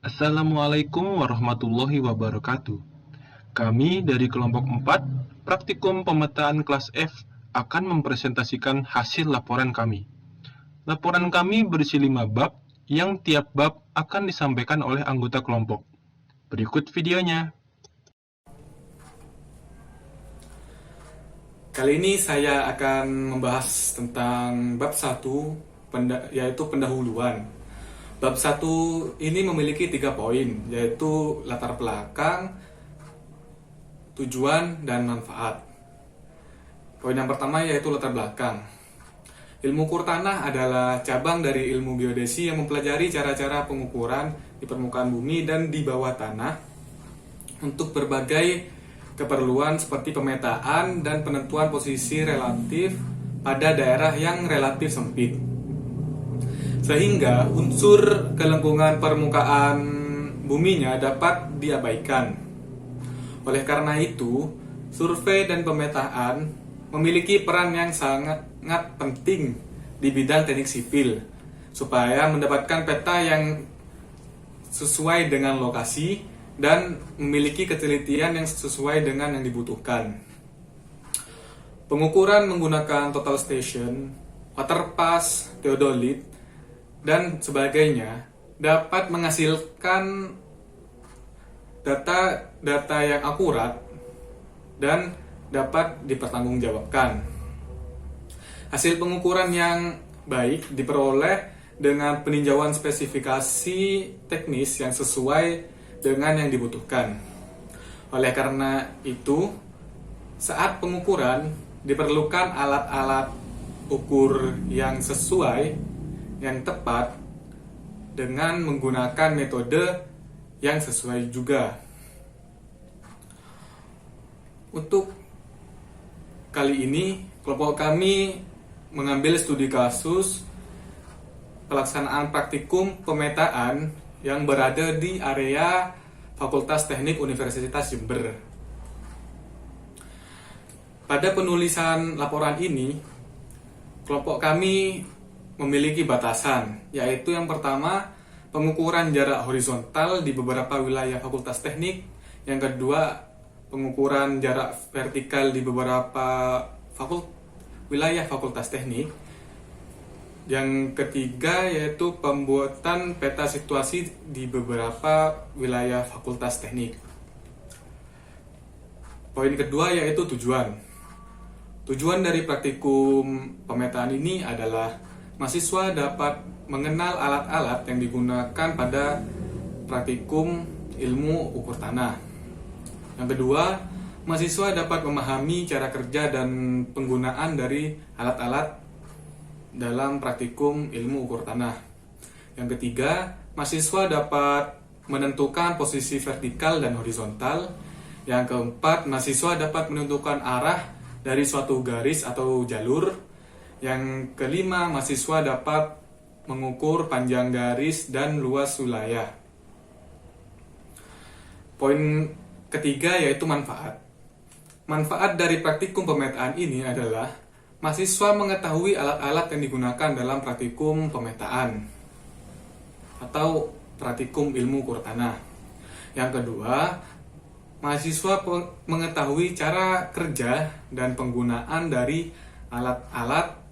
Assalamualaikum warahmatullahi wabarakatuh. Kami dari kelompok 4, Praktikum Pemetaan kelas F, akan mempresentasikan hasil laporan kami. Laporan kami berisi 5 bab, yang tiap bab akan disampaikan oleh anggota kelompok. Berikut videonya. Kali ini saya akan membahas tentang bab 1, yaitu pendahuluan. Bab 1 ini memiliki 3 poin, yaitu latar belakang, tujuan, dan manfaat. Poin yang pertama yaitu latar belakang. Ilmu ukur tanah adalah cabang dari ilmu geodesi yang mempelajari cara-cara pengukuran di permukaan bumi dan di bawah tanah untuk berbagai keperluan seperti pemetaan dan penentuan posisi relatif pada daerah yang relatif sempit. Sehingga unsur kelengkungan permukaan buminya dapat diabaikan. Oleh karena itu, survei dan pemetaan memiliki peran yang sangat penting di bidang teknik sipil supaya mendapatkan peta yang sesuai dengan lokasi dan memiliki ketelitian yang sesuai dengan yang dibutuhkan. Pengukuran menggunakan total station, waterpass, theodolit, dan sebagainya dapat menghasilkan data yang akurat dan dapat dipertanggungjawabkan. Hasil pengukuran yang baik diperoleh dengan peninjauan spesifikasi teknis yang sesuai dengan yang dibutuhkan. Oleh karena itu, saat pengukuran diperlukan alat-alat ukur yang sesuai, yang tepat, dengan menggunakan metode yang sesuai juga. Untuk kali ini, kelompok kami mengambil studi kasus pelaksanaan praktikum pemetaan yang berada di area Fakultas Teknik Universitas Jember. Pada penulisan laporan ini, kelompok kami memiliki batasan, yaitu yang pertama, pengukuran jarak horizontal di beberapa wilayah Fakultas Teknik, yang kedua, pengukuran jarak vertikal di beberapa wilayah Fakultas Teknik, yang ketiga yaitu pembuatan peta situasi di beberapa wilayah Fakultas Teknik. Poin kedua yaitu tujuan. Tujuan dari praktikum pemetaan ini adalah mahasiswa dapat mengenal alat-alat yang digunakan pada praktikum ilmu ukur tanah. Yang kedua, mahasiswa dapat memahami cara kerja dan penggunaan dari alat-alat dalam praktikum ilmu ukur tanah. Yang ketiga, mahasiswa dapat menentukan posisi vertikal dan horizontal. Yang keempat, mahasiswa dapat menentukan arah dari suatu garis atau jalur. Yang kelima, mahasiswa dapat mengukur panjang garis dan luas wilayah. Poin ketiga yaitu manfaat. Manfaat dari praktikum pemetaan ini adalah mahasiswa mengetahui alat-alat yang digunakan dalam praktikum pemetaan atau praktikum ilmu ukur tanah. Yang kedua, mahasiswa mengetahui cara kerja dan penggunaan dari alat-alat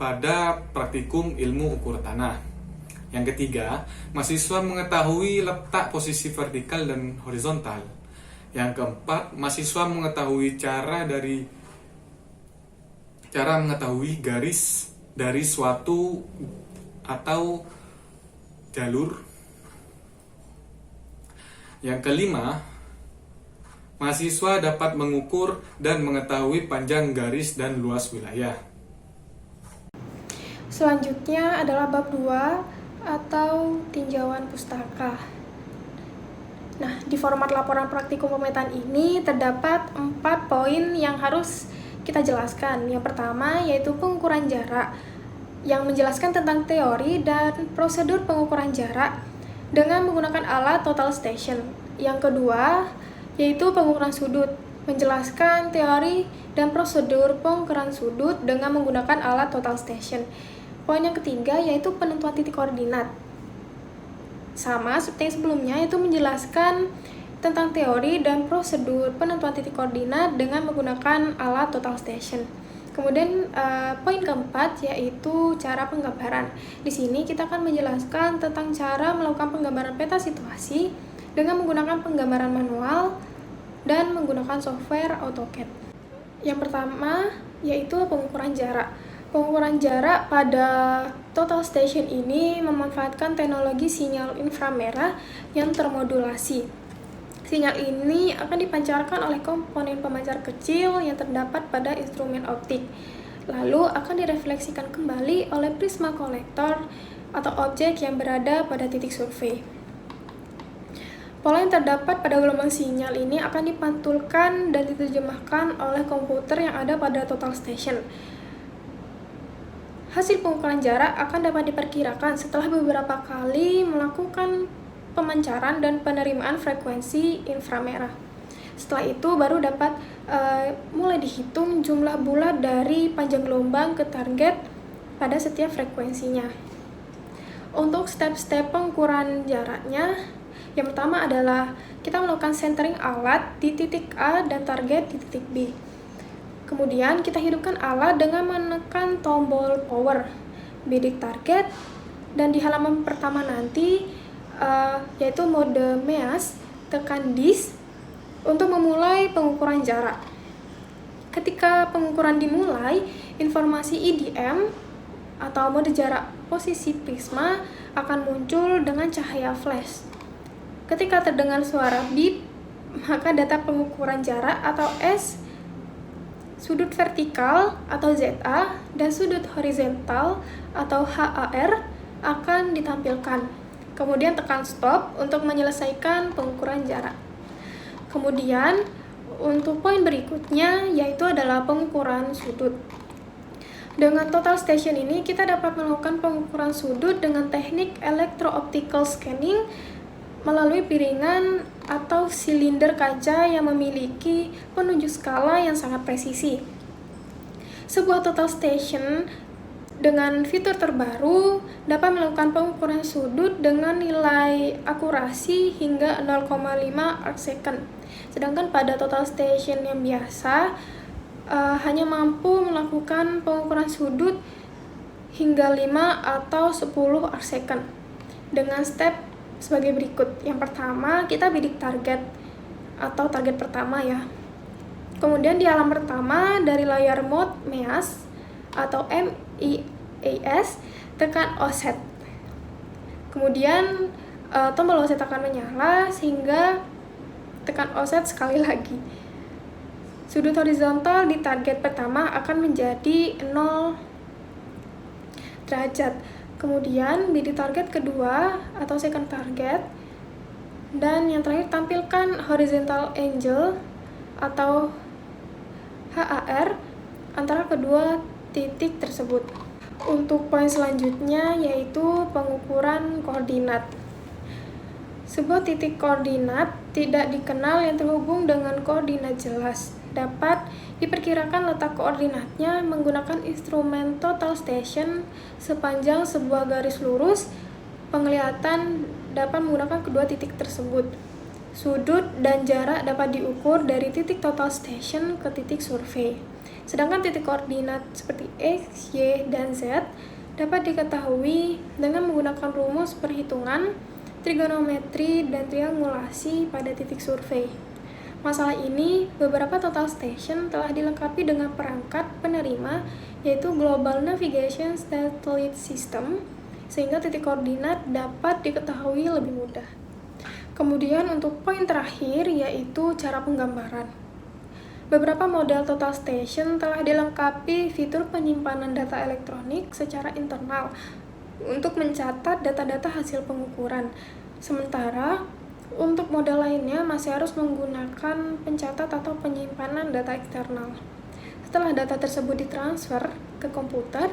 pada praktikum ilmu ukur tanah. Yang ketiga, mahasiswa mengetahui letak posisi vertikal dan horizontal. Yang keempat, mahasiswa mengetahui cara mengetahui garis dari suatu atau jalur. Yang kelima, mahasiswa dapat mengukur dan mengetahui panjang garis dan luas wilayah. Selanjutnya adalah bab 2 atau tinjauan pustaka. Nah, di format laporan praktikum pemetaan ini terdapat 4 poin yang harus kita jelaskan. Yang pertama yaitu pengukuran jarak, yang menjelaskan tentang teori dan prosedur pengukuran jarak dengan menggunakan alat total station. Yang kedua yaitu pengukuran sudut, menjelaskan teori dan prosedur pengukuran sudut dengan menggunakan alat total station. Poin yang ketiga yaitu penentuan titik koordinat. sama seperti yang sebelumnya, yaitu menjelaskan tentang teori dan prosedur penentuan titik koordinat dengan menggunakan alat total station. Kemudian poin keempat yaitu cara penggambaran. Di sini kita akan menjelaskan tentang cara melakukan penggambaran peta situasi dengan menggunakan penggambaran manual dan menggunakan software AutoCAD. Yang pertama yaitu pengukuran jarak. Pengukuran jarak pada total station ini memanfaatkan teknologi sinyal inframerah yang termodulasi. Sinyal ini akan dipancarkan oleh komponen pemancar kecil yang terdapat pada instrumen optik, lalu akan direfleksikan kembali oleh prisma kolektor atau objek yang berada pada titik survei. Pola yang terdapat pada gelombang sinyal ini akan dipantulkan dan diterjemahkan oleh komputer yang ada pada total station. Hasil pengukuran jarak akan dapat diperkirakan setelah beberapa kali melakukan pemancaran dan penerimaan frekuensi inframerah. Setelah itu baru dapat mulai dihitung jumlah bulat dari panjang gelombang ke target pada setiap frekuensinya. Untuk step-step pengukuran jaraknya, yang pertama adalah kita melakukan centering alat di titik A dan target di titik B. Kemudian kita hidupkan alat dengan menekan tombol power, bidik target, dan di halaman pertama nanti yaitu mode MEAS, tekan DIS untuk memulai pengukuran jarak. Ketika pengukuran dimulai, informasi IDM atau mode jarak posisi prisma akan muncul dengan cahaya flash. Ketika terdengar suara beep, maka data pengukuran jarak atau S, sudut vertikal atau ZA, dan sudut horizontal atau HAR akan ditampilkan. Kemudian tekan stop untuk menyelesaikan pengukuran jarak. Kemudian untuk poin berikutnya yaitu adalah pengukuran sudut. Dengan total station ini kita dapat melakukan pengukuran sudut dengan teknik electro-optical scanning melalui piringan atau silinder kaca yang memiliki penunjuk skala yang sangat presisi. Sebuah total station dengan fitur terbaru dapat melakukan pengukuran sudut dengan nilai akurasi hingga 0,5 arcsecond. Sedangkan pada total station yang biasa hanya mampu melakukan pengukuran sudut hingga 5 atau 10 arcsecond. Dengan step sebagai berikut. Yang pertama, kita bidik target atau target pertama ya. Kemudian di halaman pertama dari layar mode MEAS atau MEAS, tekan offset. Kemudian tombol offset akan menyala sehingga tekan offset sekali lagi. Sudut horizontal di target pertama akan menjadi 0 derajat. Kemudian bidik target kedua atau second target, dan yang terakhir tampilkan horizontal angle atau HAR antara kedua titik tersebut. Untuk poin selanjutnya yaitu pengukuran koordinat. Sebuah titik koordinat tidak dikenal yang terhubung dengan koordinat jelas. Dapat diperkirakan letak koordinatnya menggunakan instrumen total station sepanjang sebuah garis lurus. Penglihatan dapat menggunakan kedua titik tersebut. Sudut dan jarak dapat diukur dari titik total station ke titik survei. Sedangkan titik koordinat seperti X, Y, dan Z dapat diketahui dengan menggunakan rumus perhitungan, trigonometri, dan triangulasi pada titik survei. Masalah ini, beberapa total station telah dilengkapi dengan perangkat penerima yaitu Global Navigation Satellite System, sehingga titik koordinat dapat diketahui lebih mudah. Kemudian untuk poin terakhir yaitu cara penggambaran. Beberapa model total station telah dilengkapi fitur penyimpanan data elektronik secara internal untuk mencatat data-data hasil pengukuran. Sementara untuk model lainnya masih harus menggunakan pencatat atau penyimpanan data eksternal. Setelah data tersebut ditransfer ke komputer,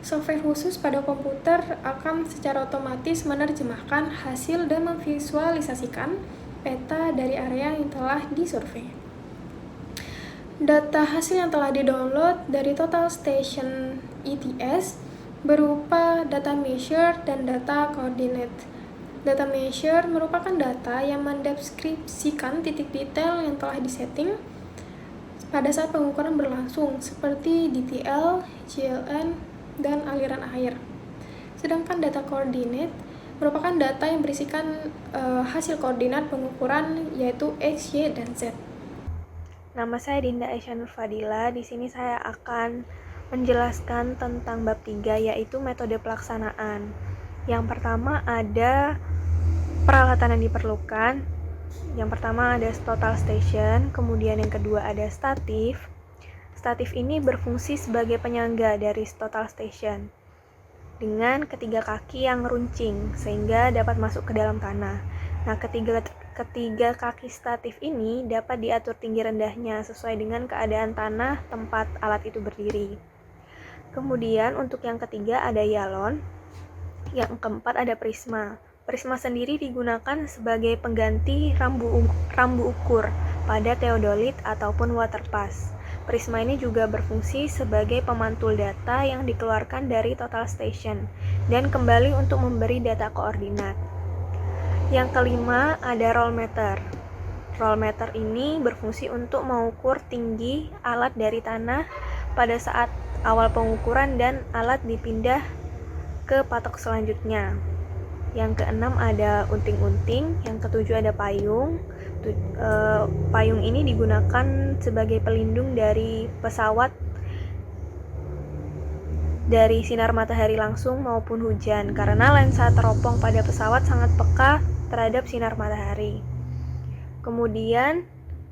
software khusus pada komputer akan secara otomatis menerjemahkan hasil dan memvisualisasikan peta dari area yang telah disurvei. Data hasil yang telah di-download dari Total Station ETS berupa data measure dan data coordinate. Data measure merupakan data yang mendeskripsikan titik detail yang telah disetting pada saat pengukuran berlangsung, seperti DTL, GLN, dan aliran air. Sedangkan data coordinate merupakan data yang berisikan hasil koordinat pengukuran, yaitu X, Y, dan Z. Nama saya Dinda Aisyah Nur Fadila. Di sini saya akan menjelaskan tentang bab 3, yaitu metode pelaksanaan. Yang pertama ada peralatan yang diperlukan. Yang pertama ada total station, kemudian yang kedua ada statif. Statif ini berfungsi sebagai penyangga dari total station dengan ketiga kaki yang runcing sehingga dapat masuk ke dalam tanah. Nah, ketiga kaki statif ini dapat diatur tinggi rendahnya sesuai dengan keadaan tanah tempat alat itu berdiri. Kemudian untuk yang ketiga ada yalon, yang keempat ada prisma. Prisma sendiri digunakan sebagai pengganti rambu ukur pada teodolit ataupun waterpass. Prisma ini juga berfungsi sebagai pemantul data yang dikeluarkan dari total station dan kembali untuk memberi data koordinat. Yang kelima ada rollmeter. Rollmeter ini berfungsi untuk mengukur tinggi alat dari tanah pada saat awal pengukuran dan alat dipindah ke patok selanjutnya. Yang keenam ada unting-unting, yang ketujuh ada payung. Payung ini digunakan sebagai pelindung dari pesawat dari sinar matahari langsung maupun hujan, karena lensa teropong pada pesawat sangat peka terhadap sinar matahari. Kemudian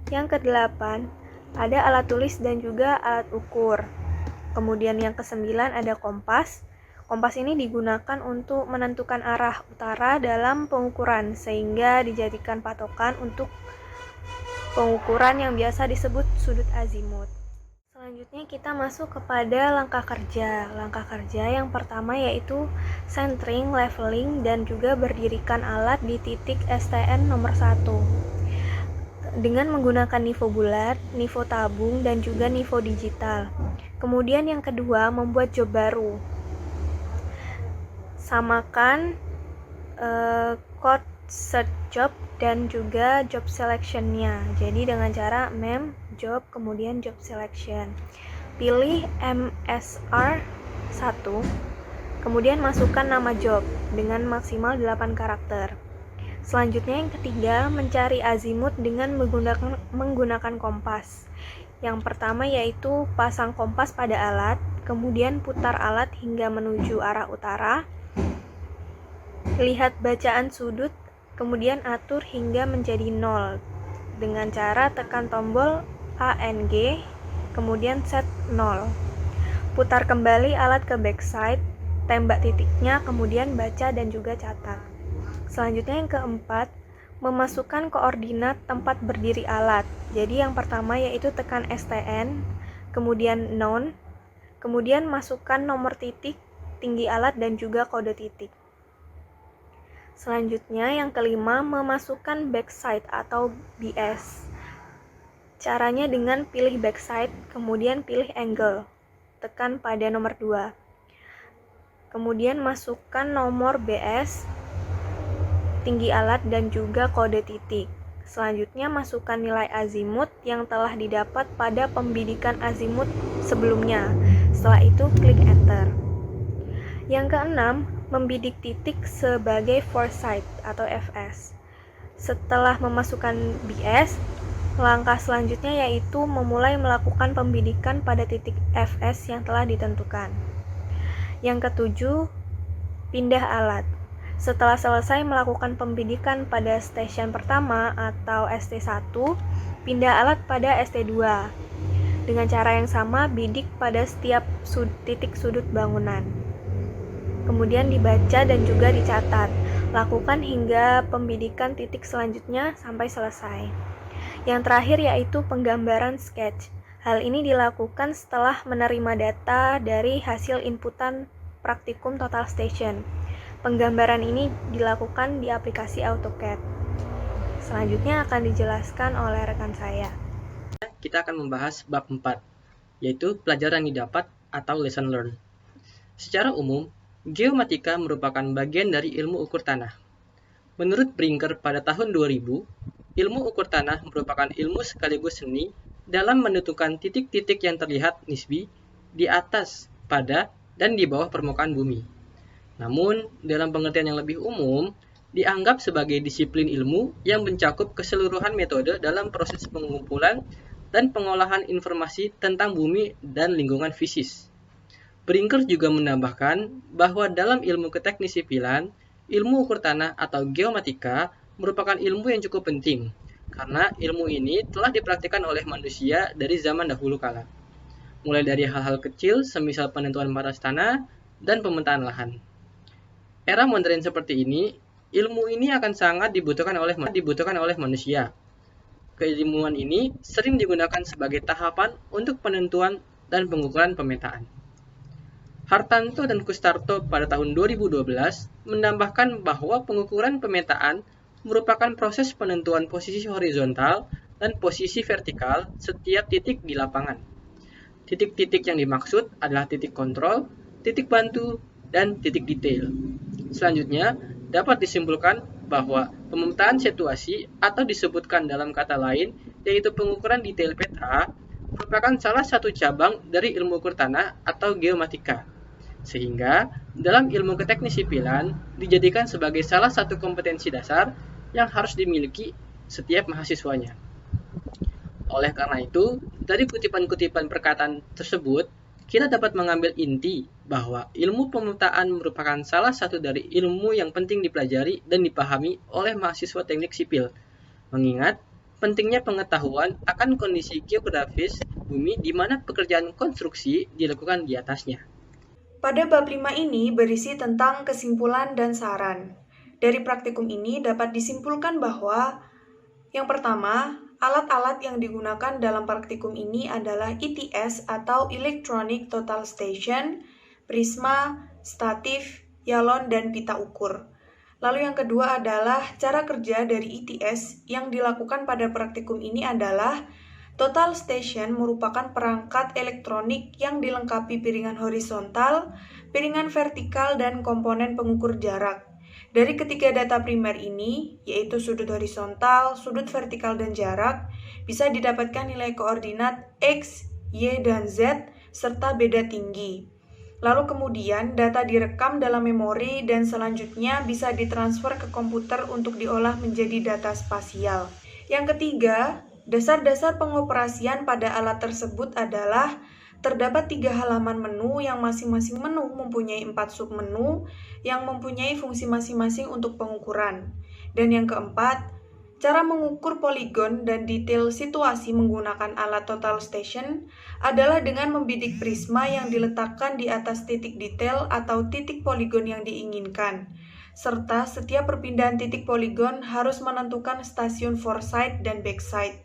yang kedelapan ada alat tulis dan juga alat ukur. Kemudian yang kesembilan ada kompas. Kompas ini digunakan untuk menentukan arah utara dalam pengukuran sehingga dijadikan patokan untuk pengukuran yang biasa disebut sudut azimut. Selanjutnya kita masuk kepada langkah kerja. Langkah kerja yang pertama yaitu centering, leveling, dan juga berdirikan alat di titik STN nomor 1 dengan menggunakan nifo bulat, nifo tabung, dan juga nifo digital. Kemudian yang kedua membuat job baru. Samakan code search job dan juga job selection-nya. Jadi dengan cara mem job kemudian job selection. Pilih MSR 1, kemudian masukkan nama job dengan maksimal 8 karakter. Selanjutnya yang ketiga, mencari azimut dengan menggunakan kompas. Yang pertama yaitu pasang kompas pada alat, kemudian putar alat hingga menuju arah utara. Lihat bacaan sudut, kemudian atur hingga menjadi 0 dengan cara tekan tombol ANG, kemudian set 0. Putar kembali alat ke backside, tembak titiknya, kemudian baca dan juga catat. Selanjutnya yang keempat, memasukkan koordinat tempat berdiri alat. Jadi yang pertama yaitu tekan STN, kemudian non, kemudian masukkan nomor titik, tinggi alat dan juga kode titik. Selanjutnya yang kelima, memasukkan backside atau BS. Caranya dengan pilih backside, kemudian pilih angle, tekan pada nomor 2. Kemudian masukkan nomor BS, tinggi alat dan juga kode titik. Selanjutnya masukkan nilai azimut yang telah didapat pada pembidikan azimut sebelumnya. Setelah itu klik enter. Yang keenam, membidik titik sebagai foresight atau FS. Setelah memasukkan BS, langkah selanjutnya yaitu memulai melakukan pembidikan pada titik FS yang telah ditentukan. Yang ketujuh, pindah alat. Setelah selesai melakukan pembidikan pada stasiun pertama atau ST1, pindah alat pada ST2. Dengan cara yang sama, bidik pada setiap titik sudut bangunan. Kemudian dibaca dan juga dicatat. Lakukan hingga pembidikan titik selanjutnya sampai selesai. Yang terakhir yaitu penggambaran sketch. Hal ini dilakukan setelah menerima data dari hasil inputan praktikum total station. Penggambaran ini dilakukan di aplikasi AutoCAD. Selanjutnya akan dijelaskan oleh rekan saya. Kita akan membahas bab 4, yaitu pelajaran yang didapat atau lesson learned. Secara umum, geomatika merupakan bagian dari ilmu ukur tanah. Menurut Brinker pada tahun 2000, ilmu ukur tanah merupakan ilmu sekaligus seni dalam menentukan titik-titik yang terlihat nisbi di atas, pada, dan di bawah permukaan bumi. Namun, dalam pengertian yang lebih umum, dianggap sebagai disiplin ilmu yang mencakup keseluruhan metode dalam proses pengumpulan dan pengolahan informasi tentang bumi dan lingkungan fisis. Brinker juga menambahkan bahwa dalam ilmu keteknik sipilan, ilmu ukur tanah atau geomatika merupakan ilmu yang cukup penting, karena ilmu ini telah dipraktikkan oleh manusia dari zaman dahulu kala, mulai dari hal-hal kecil semisal penentuan batas tanah dan pemetaan lahan. Era modern seperti ini, ilmu ini akan sangat dibutuhkan oleh manusia. Keilmuan ini sering digunakan sebagai tahapan untuk penentuan dan pengukuran pemetaan. Hartanto dan Kustarto pada tahun 2012 menambahkan bahwa pengukuran pemetaan merupakan proses penentuan posisi horizontal dan posisi vertikal setiap titik di lapangan. Titik-titik yang dimaksud adalah titik kontrol, titik bantu, dan titik detail. Selanjutnya, dapat disimpulkan bahwa pemetaan situasi atau disebutkan dalam kata lain, yaitu pengukuran detail peta, merupakan salah satu cabang dari ilmu ukur tanah atau geomatika. Sehingga, dalam ilmu keteknik sipilan dijadikan sebagai salah satu kompetensi dasar yang harus dimiliki setiap mahasiswanya. Oleh karena itu, dari kutipan-kutipan perkataan tersebut, kita dapat mengambil inti bahwa ilmu pemetaan merupakan salah satu dari ilmu yang penting dipelajari dan dipahami oleh mahasiswa teknik sipil, mengingat pentingnya pengetahuan akan kondisi geografis bumi di mana pekerjaan konstruksi dilakukan di atasnya. Pada bab 5 ini berisi tentang kesimpulan dan saran. Dari praktikum ini dapat disimpulkan bahwa yang pertama, alat-alat yang digunakan dalam praktikum ini adalah ETS atau Electronic Total Station, prisma, statif, yalon, dan pita ukur. Lalu yang kedua adalah cara kerja dari ETS yang dilakukan pada praktikum ini adalah Total Station merupakan perangkat elektronik yang dilengkapi piringan horizontal, piringan vertikal, dan komponen pengukur jarak. Dari ketiga data primer ini, yaitu sudut horizontal, sudut vertikal, dan jarak, bisa didapatkan nilai koordinat X, Y, dan Z, serta beda tinggi. Lalu kemudian data direkam dalam memori dan selanjutnya bisa ditransfer ke komputer untuk diolah menjadi data spasial. Yang ketiga, dasar-dasar pengoperasian pada alat tersebut adalah terdapat 3 halaman menu yang masing-masing menu mempunyai 4 submenu yang mempunyai fungsi masing-masing untuk pengukuran. Dan yang keempat, cara mengukur poligon dan detail situasi menggunakan alat total station adalah dengan membidik prisma yang diletakkan di atas titik detail atau titik poligon yang diinginkan. Serta setiap perpindahan titik poligon harus menentukan stasiun foresight dan backside.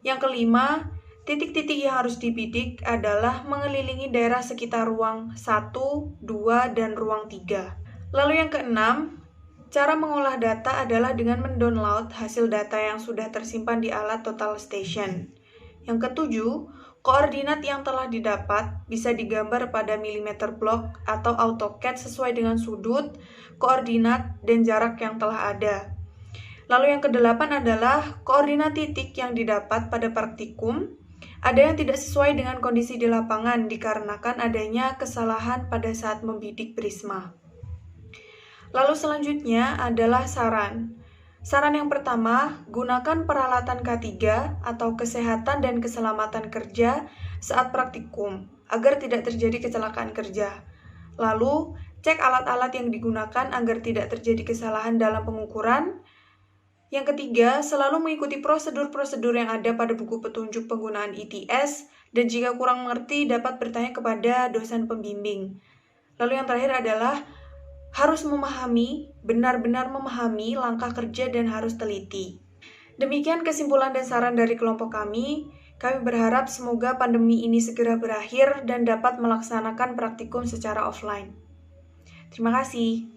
Yang kelima, titik-titik yang harus dibidik adalah mengelilingi daerah sekitar ruang 1, 2, dan ruang 3. Lalu yang keenam, cara mengolah data adalah dengan mendownload hasil data yang sudah tersimpan di alat total station. Yang ketujuh, koordinat yang telah didapat bisa digambar pada milimeter block atau AutoCAD sesuai dengan sudut, koordinat, dan jarak yang telah ada. Lalu yang kedelapan adalah koordinat titik yang didapat pada praktikum. Ada yang tidak sesuai dengan kondisi di lapangan dikarenakan adanya kesalahan pada saat membidik prisma. Lalu selanjutnya adalah saran. Saran yang pertama, gunakan peralatan K3 atau kesehatan dan keselamatan kerja saat praktikum agar tidak terjadi kecelakaan kerja. Lalu, cek alat-alat yang digunakan agar tidak terjadi kesalahan dalam pengukuran. Yang ketiga, selalu mengikuti prosedur-prosedur yang ada pada buku petunjuk penggunaan ETS dan jika kurang mengerti dapat bertanya kepada dosen pembimbing. Lalu yang terakhir adalah harus benar-benar memahami langkah kerja dan harus teliti. Demikian kesimpulan dan saran dari kelompok kami. Kami berharap semoga pandemi ini segera berakhir dan dapat melaksanakan praktikum secara offline. Terima kasih.